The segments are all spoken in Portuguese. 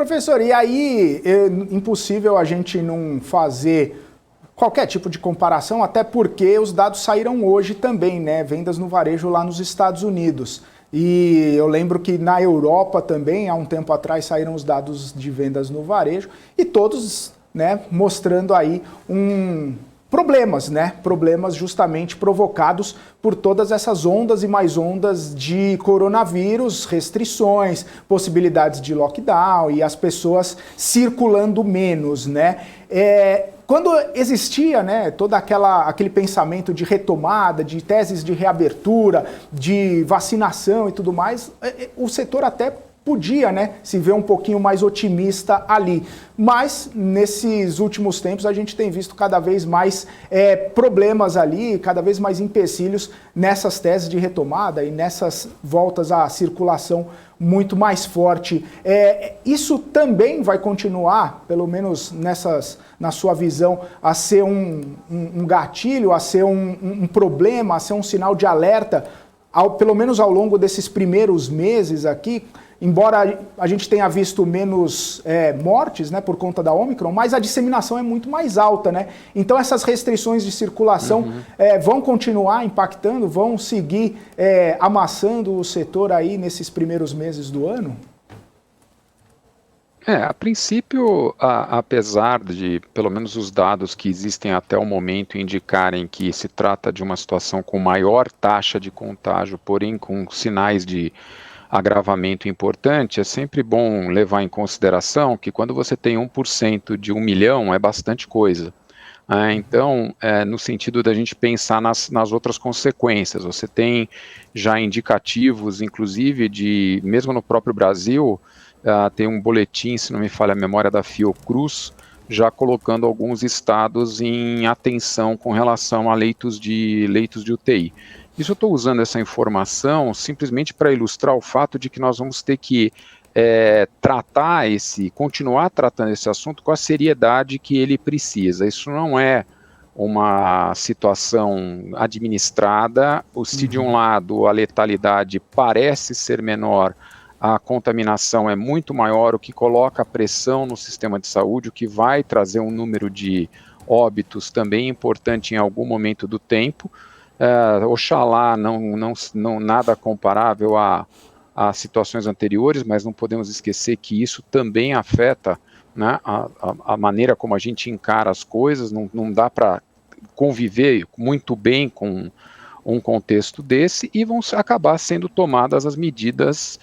Professor, e aí é impossível a gente não fazer qualquer tipo de comparação, até porque os dados saíram hoje também, né? Vendas no varejo lá nos Estados Unidos. E eu lembro que na Europa também, há um tempo atrás, saíram os dados de vendas no varejo e todos, né, mostrando aí problemas, né? Problemas justamente provocados por todas essas ondas e mais ondas de coronavírus, restrições, possibilidades de lockdown e as pessoas circulando menos, né? Quando existia, né, todo aquele pensamento de retomada, de teses de reabertura, de vacinação e tudo mais, o setor até podia, né, se ver um pouquinho mais otimista ali. Mas, nesses últimos tempos, a gente tem visto cada vez mais problemas ali, cada vez mais empecilhos nessas teses de retomada e nessas voltas à circulação muito mais forte. Isso também vai continuar, pelo menos na sua visão, a ser um gatilho, a ser um problema, a ser um sinal de alerta, pelo menos ao longo desses primeiros meses aqui, embora a gente tenha visto menos mortes, né, por conta da Ômicron, mas a disseminação é muito mais alta, né? Então essas restrições de circulação vão continuar impactando, vão seguir amassando o setor aí nesses primeiros meses do ano? A princípio, apesar de, pelo menos os dados que existem até o momento indicarem que se trata de uma situação com maior taxa de contágio, porém com sinais de agravamento importante, é sempre bom levar em consideração que quando você tem 1% de 1 milhão é bastante coisa. Então, no sentido da gente pensar nas outras consequências, você tem já indicativos, inclusive, mesmo no próprio Brasil, tem um boletim, se não me falha a memória, da Fiocruz, já colocando alguns estados em atenção com relação a leitos de UTI. Isso eu estou usando essa informação simplesmente para ilustrar o fato de que nós vamos ter que continuar tratando esse assunto com a seriedade que ele precisa. Isso não é uma situação administrada, se de um lado a letalidade parece ser menor, a contaminação é muito maior, o que coloca pressão no sistema de saúde, o que vai trazer um número de óbitos também importante em algum momento do tempo. Oxalá não nada comparável a situações anteriores, mas não podemos esquecer que isso também afeta, né, a maneira como a gente encara as coisas. Não dá para conviver muito bem com um contexto desse, e vão acabar sendo tomadas as medidas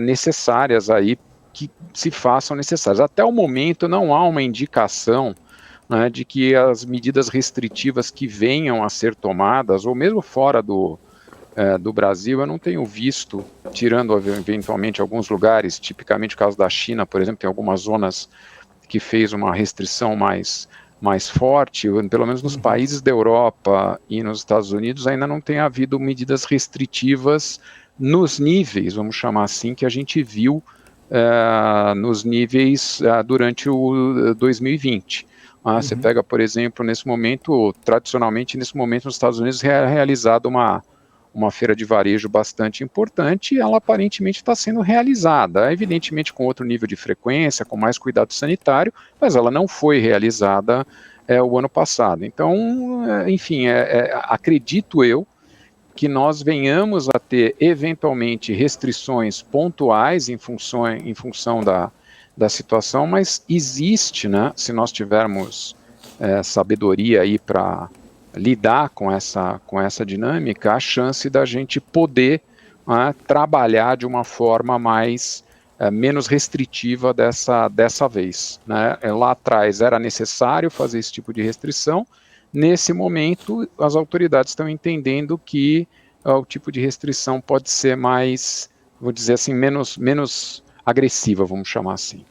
necessárias aí, que se façam necessárias. Até o momento não há uma indicação, né, de que as medidas restritivas que venham a ser tomadas, ou mesmo fora do Brasil, eu não tenho visto, tirando eventualmente alguns lugares, tipicamente o caso da China, por exemplo, tem algumas zonas que fez uma restrição mais forte, pelo menos nos países da Europa e nos Estados Unidos ainda não tem havido medidas restritivas nos níveis, vamos chamar assim, que a gente viu nos níveis durante o 2020. Você pega, por exemplo, nesse momento, tradicionalmente nesse momento nos Estados Unidos é realizada uma feira de varejo bastante importante, e ela aparentemente está sendo realizada, evidentemente com outro nível de frequência, com mais cuidado sanitário, mas ela não foi realizada o ano passado. Então, enfim, acredito eu que nós venhamos a ter eventualmente restrições pontuais em função da situação, mas existe, né, se nós tivermos sabedoria aí para lidar com essa dinâmica, a chance da gente poder trabalhar de uma forma menos restritiva dessa vez, né? Lá atrás era necessário fazer esse tipo de restrição. Nesse momento, as autoridades estão entendendo que o tipo de restrição pode ser mais, vou dizer assim, menos agressiva, vamos chamar assim.